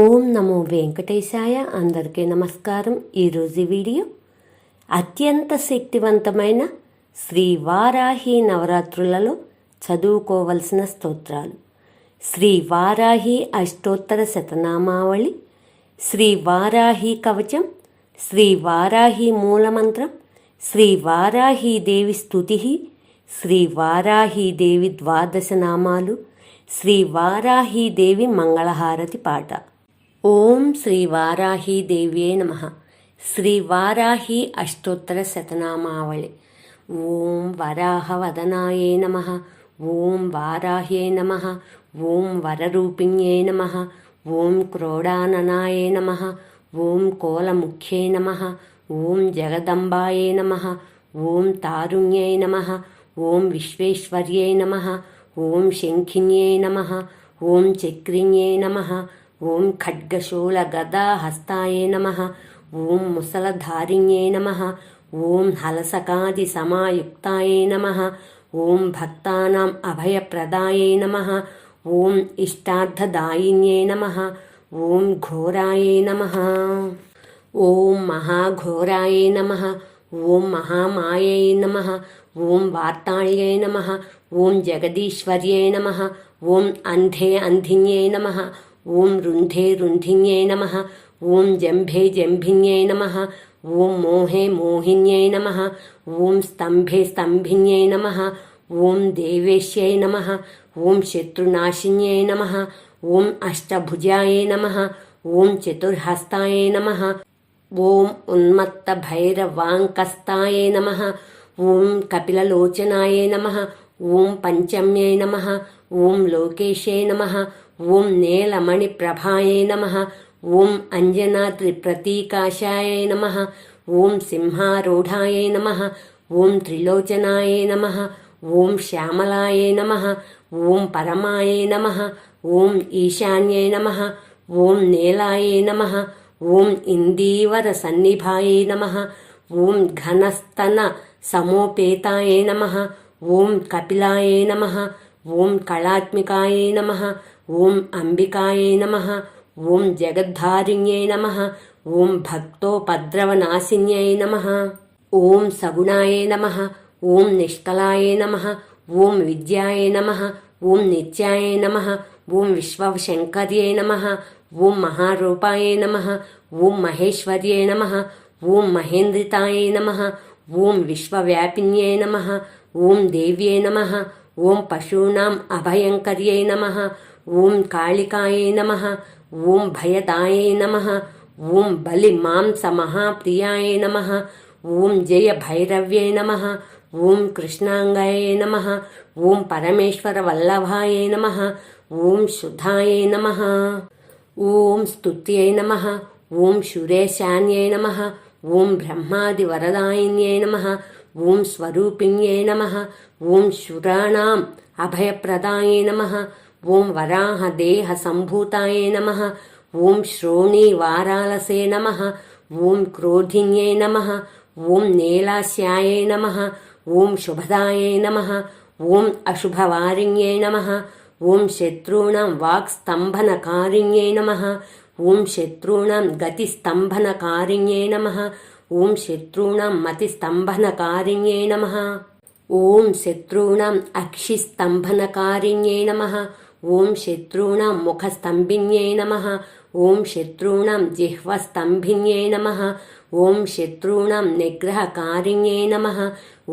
ఓం నమో వెంకటేశాయ. అందరికీ నమస్కారం. ఈరోజు వీడియో అత్యంత శక్తివంతమైన శ్రీ వారాహి నవరాత్రులలో చదువుకోవలసిన స్తోత్రాలు. శ్రీ వారాహి అష్టోత్తర శతనామావళి, శ్రీ వారాహి కవచం, శ్రీ వారాహి మూలమంత్రం, శ్రీ వారాహి దేవి స్తుతి, శ్రీ వారాహి దేవి ద్వాదశ నామాలు, శ్రీ వారాహి దేవి మంగళహారతి పాట. ఓం శ్రీ వారాహి దేవ్యే నమః. శ్రీ వారాహి అష్టోత్తర శతనామావళి. ఓం వరాహవదనాయే నమః. ఓం వారాహ్యే నమః. ఓం వరరూపిణ్యే నమః. ఓం క్రోడాననాయే నమః. ఓం కోలముఖ్యే నమః. ఓం జగదంబాయే నమః. ఓం తారుణ్యే నమః. ఓం విశ్వేశ్వర్యే నమః. ఓం శంఖిన్యే నమః. ఓం చక్రిణ్యే నమః. ఓం ఖడ్గశూల గదా హస్తాయే నమః. ఓం ముసలధారిణ్యే నమః. ఓం హలసకాది సమాయుక్తాయే నమః. ఓం భక్తానాం అభయప్రదాయే నమః. ఓం ఇష్టార్థదాయిన్యే నమః. ఓం ఘోరాయే నమః. ఓం మహాఘోరాయే నమః. ఓం మహామాయే నమః. ఓం వార్తాళ్యే నమః. ఓం జగదీశ్వర్యే నమః. ఓం అంధే అంధిన్యే నమః. ఓం రుంధే రుంధిన్యే నమః. ఓం జంభే జంభిన్యే నమః. ఓం మోహే మోహిన్యే నమః. ఓం స్తంభే స్తంభిన్యే నమః. ఓం దేవేశ్యై నమః. ఓం శత్రునాశిన్యే నమః. ఓం అష్టభుజాయే నమః. ఓం చతుర్హస్తాయే నమః. ఓం ఉన్మత్త భైరవాంకస్తాయే నమః. ఓం కపిలలోచనాయే నమః. ఓం పంచమ్యై నమః. ఓం లోకేశే నమః. ఓం నీలమణిప్రభాయే నమః. ఓం అంజనాద్రిప్రతీకాశాయే నమః. ఓం సింహారూఢాయే నమః. ఓం త్రిలోచనాయే నమః. ఓం శ్యామలాయే నమః. ఓం పరమాయే నమః. ఓం ఈశాన్యే నమః. ఓం నీలాయే నమః. ఓం ఇందీవర సన్నిభాయే నమః. ఓం ఘనస్తన సమోపేతాయే నమః. ఓం కపిలాయే నమః. ఓం కళాత్మికాయే నమః. ఓం అంబికాయే నమః. ఓం జగద్ధారిణ్యై నమః. ఓం భక్తోపద్రవనాశిన్యై నమః. ఓం సగుణాయే నమః. ఓం నిష్కలాయే నమః. ఓం విద్యాయే నమః. ఓం నిత్యాయే నమః. ఓం విశ్వశంకర్యే నమః. ఓం మహారూపాయే నమః. ఓం మహేశ్వర్యే నమః. ఓం మహేంద్రితాయే నమః. ఓం విశ్వవ్యాపిన్యే నమః. ఓం దేవ్యే నమః. ఓం పశూనాం అభయంకర్యై నమః. ఓం కాళికాయే నమః. ఓం భయదాయే నమః. ఓం బలి మాంస మహాప్రియాయే నమః. ఓం జయ భైరవ్యే నమః. ఓం కృష్ణాంగాయే నమః. ఓం పరమేశ్వర వల్లభాయే నమః. ఓం శుద్ధాయే నమః. ఓం స్తుత్యై నమః. ఓం శురేశాన్యై నమః. ఓం బ్రహ్మాది వరదాయిన్యై నమః. ఓం స్వరూపిణ్యై నమః. ఓం శురాణాం అభయప్రదాయే నమః. ఓం వరాహదేహ సంభూతాయే నమః. ఓం శ్రోణీ వారాలసే నమః. ఓం క్రోధిన్యై నమః. ఓం నీలాస్యాయే నమః. ఓం శుభదాయే నమః. ఓం అశుభవారిణ్యై నమః. ఓం శత్రూణాం వాక్స్తంభనకారిణ్యై నమః. ఓం శత్రూణాం గతిస్తంభనకారిణ్యై నమః. ఓం శత్రూణాం మతిస్తంభనకారిణ్యై నమః. ఓం శత్రూణాం అక్షిస్తంభనకారిణ్యై నమః. ఓం శత్రూణాం ముఖస్తంభిన్యై నమః. ఓం శత్రూణాం జిహ్వస్తంభిన్యై నమః. ఓం శత్రూణాం నిగ్రహకారిణ్యై నమః.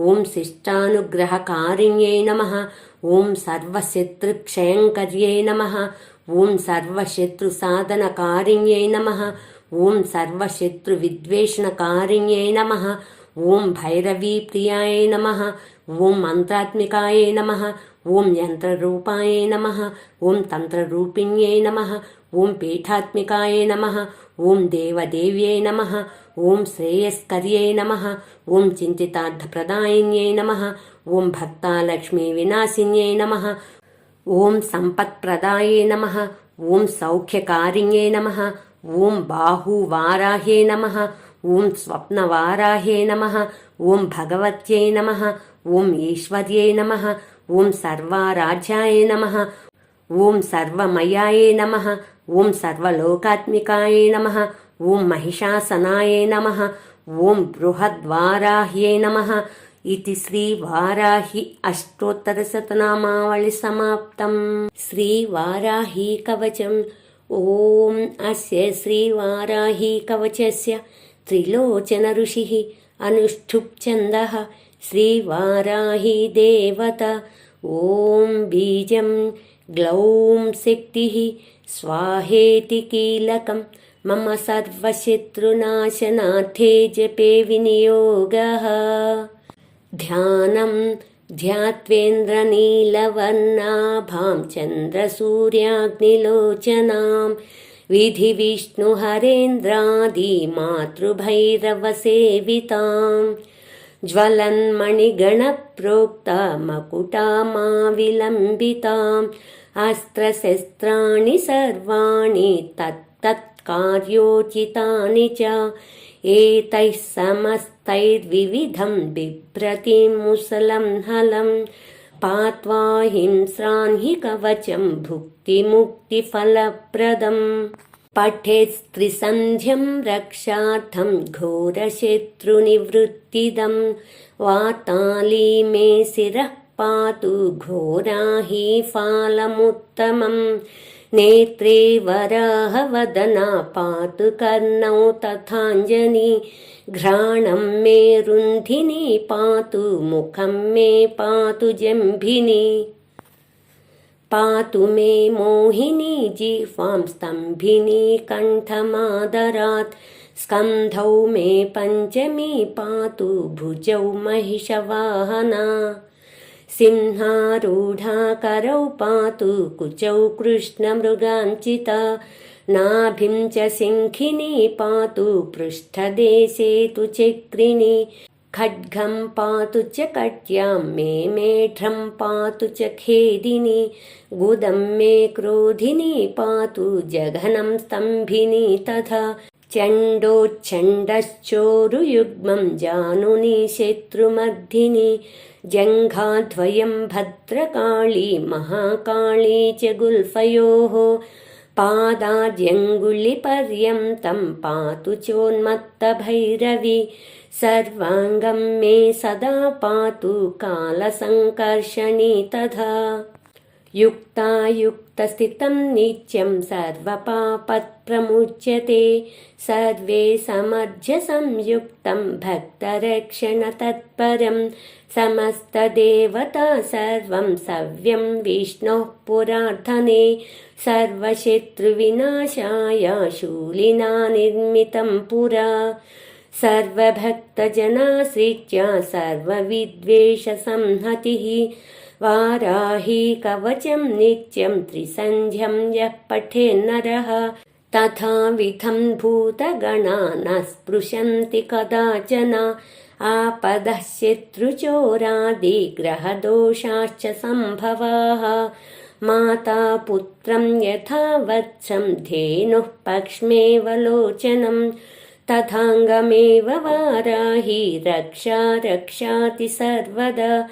ఓం శిష్టానుగ్రహకారిణ్యై నమః. ఓం సర్వశత్రుక్షయంకర్యై నమః. ఓం సర్వశత్రుసాధనకారిణ్యై నమః. ఓం సర్వశత్రువిద్వేషణకారిణ్యై నమః. ఓం భైరవీప్రియాయే నమః. ఓం మంత్రాత్మికాయే నమః. ఓం యంత్రరూపాయే నమః. ఓం తంత్రరూపిణ్యై నమః. ఓం పీఠాత్మికాయే నమః. ఓం దేవదేవ్యై నమః. ఓం శ్రేయస్కర్యై నమః. ఓం చింతితార్థప్రదాయిన్యై నమః. ఓం భక్తాలక్ష్మీ వినాశిన్యై నమః. ఓం సంపత్ప్రదాయే నమః. ఓం సౌఖ్యకారిణ్యై నమః. ఓం బాహువారాహే నమః. ఓం స్వప్నవారాహే నమః. ఓం భగవత్యై నమః. ఓం ఈశ్వర్యై నమః. ఓం సర్వారాధ్యాయే నమః. ఓం సర్వమయాయే నమః. ఓం సర్వలోకాత్మికాయే నమః. ఓం మహిషాసనాయే నమః. ఓం బృహద్వారాహ్యే నమః. इति श्रीवाराही अष्टोत्तरशतनामावळि समाप्तम्. श्रीवाराही कवचम्. ॐ अस्य श्रीवाराही कवचस्य त्रिलोचन ऋषिः अनुष्ठुप् छन्दः श्रीवाराही देवता. ॐ बीजं ग्लौं शक्तिः स्वाहेति कीलकम् मम सर्वशत्रुनाशनार्थे जपे विनियोगः. ध्यानं ध्यात्वेन्द्रनीलवर्णाभां चन्द्रसूर्याग्निलोचनां विधिविष्णुहरेन्द्रादिमातृभैरवसेवितां ज्वलन्मणिगणप्रोक्ता मकुटामाविलम्बिताम् अस्त्रशस्त्राणि सर्वाणि तत्तत्कार्योचितानि च एतैः समस्तैर्विविधं बिभ्रतिं मुसलं हलं पात्वा हिंस्रान् हि कवचं भुक्तिमुक्तिफलप्रदम्. पठेत्स्त्रिसन्ध्यं रक्षार्थं घोरशत्रुनिवृत्तिदं वाताली मे शिरः पातु घोराही फालमुत्तमम्. नेत्रे वराहवदना पातु कर्णौ तथाञ्जनी घ्राणं मे रुन्धिनी पातु मुखं मे पातु जम्भिनी पातु मे मोहिनी जिह्वां स्तम्भिनी कण्ठमादरात् स्कन्धौ मे पञ्चमी पातु भुजौ महिषवाहना सिंहारूढा करौ पातु कुचौ कृष्णमृगाञ्चिता नाभिं च सिंहिनी पातु पृष्ठदेशे तु चक्रिणी खड्गं पातु च कट्यां मे मेढ्रं पातु च खेदिनी गुदं मे क्रोधिनी पातु जघनं स्तम्भिनी तथा चण्डोच्छण्डश्चोरुयुग्मं जानुनी शत्रुमर्दिनी जङ्घाद्वयं भद्रकाली महाकाली च गुल्फयोः पादाद्यङ्गुलिपर्यन्तं पातु चोन्मत्तभैरवी सर्वाङ्गं मे सदा पातु कालसङ्कर्षणी तथा युक्तायुक्तस्थितं नित्यं सर्वपापप्रमुच्यते सर्वे समर्ज्य संयुक्तं भक्तरक्षणतत्परं समस्तदेवता सर्वं सव्यं विष्णोः पुरार्थने सर्वशत्रुविनाशाय शूलिना निर्मितं पुरा सर्वभक्तजनाश्रित्य सर्वविद्वेषसंहतिः वाराही कवचं नित्यं त्रिसन्ध्यं यः पठेन्नरः तथाविधं भूतगणा न स्पृशन्ति कदाचन आपदः शत्रुचोरादिग्रहदोषाश्च सम्भवाः माता पुत्रं यथा वत्सं धेनुः पक्ष्मेव लोचनं तथाङ्गमेव वाराही रक्षा रक्षाति सर्वदा.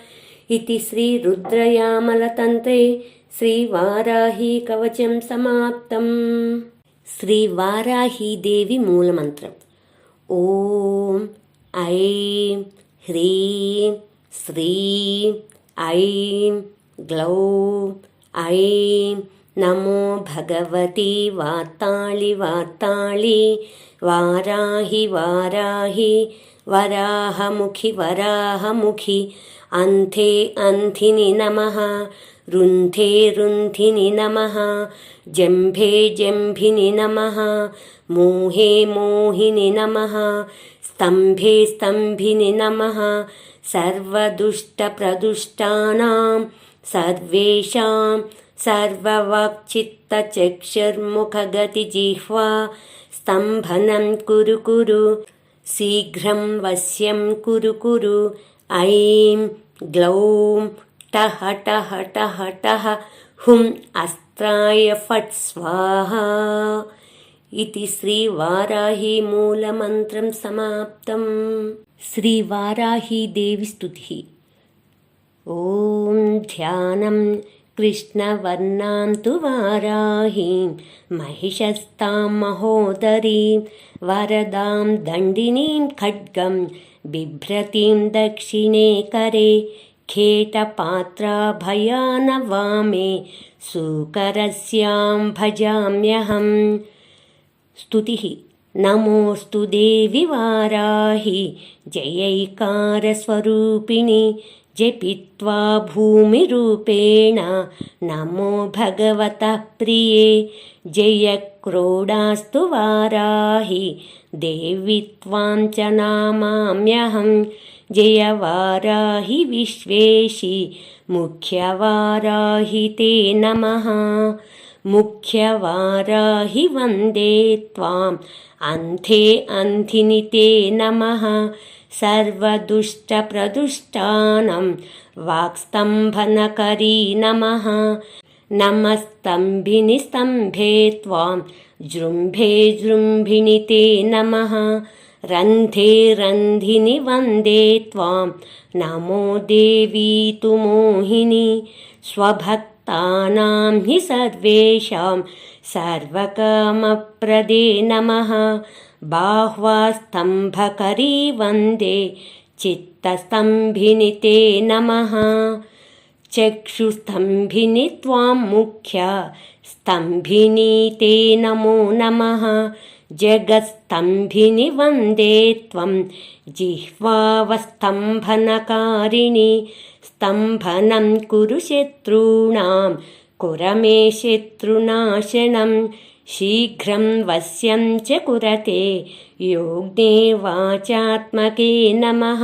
इति श्रीरुद्रयामलतन्त्रे श्रीवाराही कवचं समाप्तम्. श्रीवाराहीदेवी मूलमन्त्रम्. ॐ ऐं ह्रीं श्रीं ऐं ग्लौं ऐं नमो भगवती वार्ताळि वार्ताळि वाराहि वाराहि वराहमुखि वराहमुखि अन्थे अन्थिनि नमः रुन्धे रुन्धिनि नमः जम्भे जम्भिनि नमः मोहे मोहिनि नमः स्तम्भे स्तम्भिनि नमः सर्वदुष्टप्रदुष्टानां सर्वेषां सर्ववाक्चित्तचक्षुर्मुखगतिजिह्वा स्तम्भनं कुरु कुरु शीघ्रं वश्यं कुरु कुरु ऐं ग्लौं टः टः टः टः हुं अस्त्राय फट् स्वाहा. इति श्रीवाराही मूलमन्त्रं समाप्तम्. श्रीवाराही देवी स्तुतिः. ॐ ध्यानं कृष्णवर्णां तु वाराहीं महिषस्तां महोदरीं वरदां दण्डिनीं खड्गं बिभ्रतीं दक्षिणे करे खेटपात्राभयानवामे सूकरस्यां भजाम्यहम्। स्तुतिः। नमोऽस्तु देवि वाराहि जयैकारस्वरूपिणि जपित्वा भूमिरूपेण नमो भगवतः प्रिये जय क्रोडास्तु वाराहि देवि त्वां च नमाम्यहं जय वाराहि विश्वेशि मुख्यवाराहि ते नमः मुख्यवाराहि वन्दे त्वाम् अन्धे अन्धिनि ते नमः सर्वदुष्टप्रदुष्टानं वाक्स्तम्भनकरी नमः नमस्तम्भिनि स्तम्भे त्वां जृम्भे जृम्भिणि ते नमः रन्धे रन्धिनि वन्दे त्वां नमो देवी तु मोहिनी स्वभक्तानां हि सर्वेषां सर्वकामप्रदे नमः बाह्वास्तम्भकरी वन्दे चित्तस्तम्भिनि ते नमः चक्षुस्तम्भिनि त्वां मुख्या स्तम्भिनि ते नमो नमः जगत्स्तम्भिनि वन्दे त्वं जिह्वावस्तम्भनकारिणि स्तम्भनं कुरु शत्रूणां कुरमे शत्रुनाशनं शीघ्रं वश्यं च कुरते योग्ने वाचात्मके नमः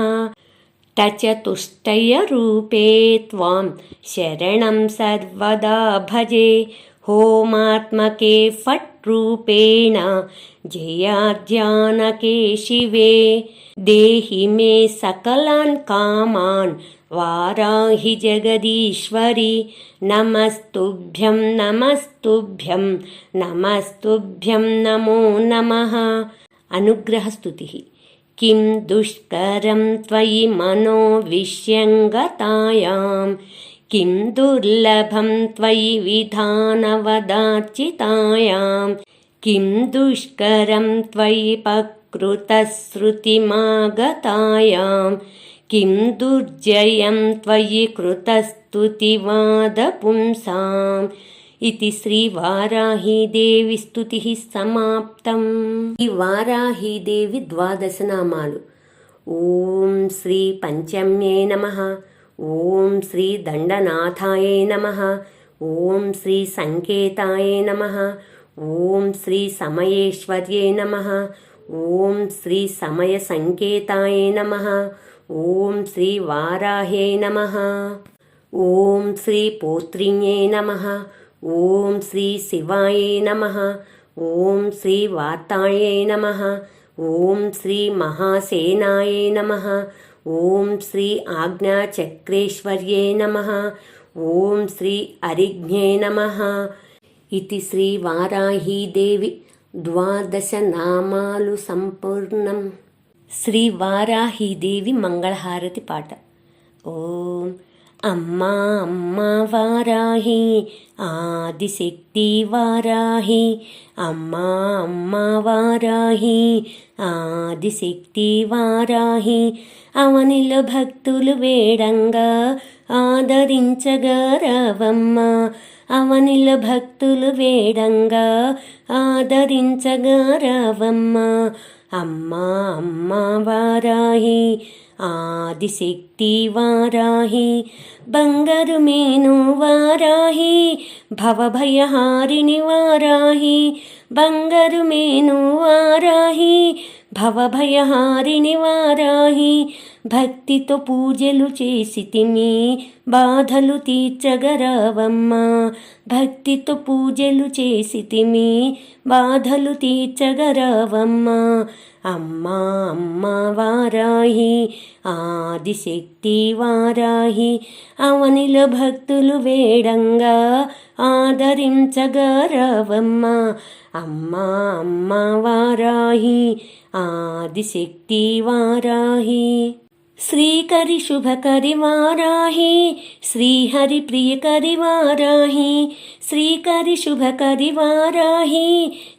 टचतुष्टयरूपे त्वां शरणं सर्वदा भजे होमात्मके फट् रूपेण जयाध्यानके शिवे देहि मे सकलान् कामान् वाराहि जगदीश्वरि नमस्तुभ्यं नमस्तुभ्यं नमस्तुभ्यं नमो नमः। अनुग्रहस्तुतिः। किं दुष्करं त्वयि मनो विष्यङ्गतायां किं दुर्लभं त्वयि विधानवदार्चितायां किं दुष्करं त्वयि पकृतश्रुतिमागतायां किं दुर्जयं त्वयि कृतस्तुतिवादपुंसाम् इति श्रीवाराहीदेवी स्तुतिः समाप्तम्। ఈ వారాహీదేవి 12 నామాలు. ఓం శ్రీ పంచమ్యే నమః, ఓం శ్రీ దండనాథాయే నమః, ఓం శ్రీ సంకేతాయే నమః, ఓం శ్రీ సమయేశ్వర్యే నమః, ఓం శ్రీ సమయ సంకేతాయే నమః, ఓం శ్రీ వారాహే నమః, ఓం శ్రీ పోత్రిణ్యే నమః, ఓం శ్రీ శివాయే నమః, ఓం శ్రీ వార్తాయే నమః, ఓం శ్రీ మహాసేనాయే నమః, ఓం శ్రీ ఆజ్ఞాచక్రేశ్వర్యే నమః, ఓం శ్రీ అరిఘ్నే నమః. ఇది శ్రీ వారాహీదేవి 12 నామాలు సంపూర్ణం. శ్రీ వారాహీదేవి మంగళహారతి పాట. ఓం అమ్మా అమ్మా వారాహి ఆదిశక్తి వారాహి అమ్మా అమ్మా వారాహి ఆదిశక్తి వారాహి అవనిలో భక్తులు వేడంగా ఆదరించగా రావమ్మ అవనిలో భక్తులు వేడంగా ఆదరించగా రావమ్మ అమ్మా అమ్మా వారాహి ఆదిశక్తి వారాహి బంగారు మేను వారాహి భవభయహారిణి వారాహి బంగారు మేను వారాహి భవభయహారిణి వారాహి భక్తితో పూజలు చేసితిమి బాధలు తీర్చగరావమ్మ భక్తితో పూజలు చేసితిమి బాధలు తీర్చగరావమ్మ అమ్మా అమ్మా వారాహి ఆదిశక్తి వారాహి అవనిలో భక్తులు వేడంగా ఆదరించగరావమ్మ అమ్మా అమ్మా వారాహి ఆదిశక్తి వారాహి. శ్రీకరి శుభకరి వారాహి శ్రీహరి ప్రియకరి వారాహి శ్రీకరి శుభకరి వారాహి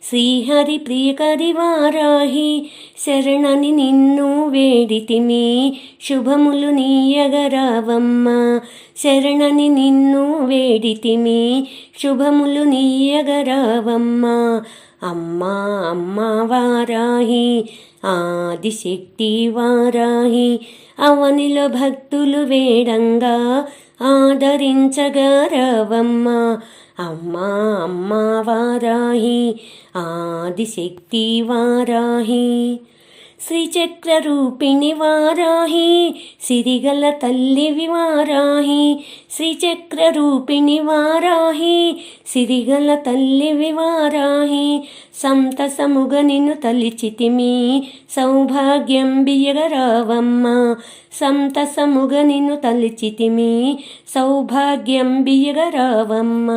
శ్రీహరి ప్రియకరి వారాహి శరణని నిన్ను వేడితిమి శుభములు నీయగరావమ్మ శరణని నిన్ను వేడితిమి శుభములు నీయగరావమ్మ అమ్మా అమ్మా వారాహి ఆదిశక్తి వారాహి అవనిలో భక్తులు వేడంగా ఆదరించగరవమ్మ అమ్మా అమ్మా వారాహి ఆదిశక్తి వారాహి శ్రీచక్ర రూపిణి వారాహి సిరిగల తల్లివి వారాహి శ్రీచక్ర రూపిణి వారాహి సిరిగల తల్లివి వారాహి సంతసముగ నిన్ను తలిచితిమి సౌభాగ్యం బియ్యగరావమ్మ సంతసముగ నిన్ను తలిచితిమి సౌభాగ్యం బియ్యగరావమ్మ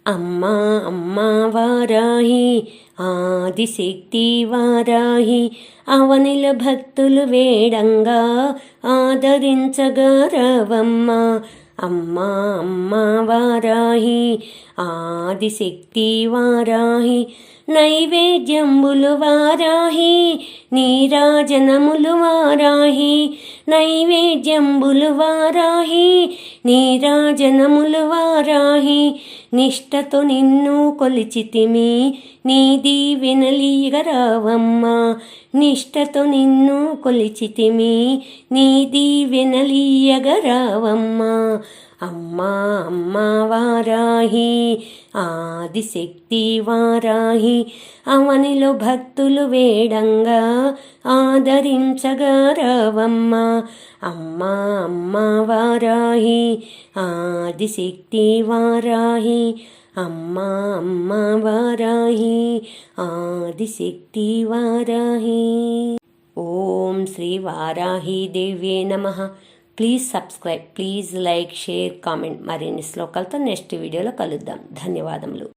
అమ్మా అమ్మా వారాహి ఆదిశక్తి వారాహి అవనిల భక్తులు వేడంగా ఆదరించగరవమ్మ అమ్మా అమ్మా వారాహి ఆదిశక్తి వారాహి నైవేద్యంబులు వారాహి నీరాజనములు వారాహి నైవేద్యంబులు వారాహి నీరాజనములు వారాహి నిష్టతో నిన్ను కొలిచితిమి నీ దీవెనలీయగరావమ్మ నిష్టతో నిన్ను కొలిచితిమి నీ దీవెనలీయగరావమ్మ అమ్మా అమ్మా వారాహి ఆదిశక్తి వారాహి అవనిలో భక్తులు వేడంగా ఆదరించగరవమ్మ అమ్మా అమ్మా వారాహి ఆదిశక్తి వారాహి అమ్మా అమ్మా వారాహి ఆదిశక్తి వారాహి ఓం శ్రీ వారాహి దేవ్యే నమః. Please subscribe, please like, share, comment. మరిన్ని శ్లోకాలతో నెక్స్ట్ వీడియోలో కలుద్దాం. ధన్యవాదములు.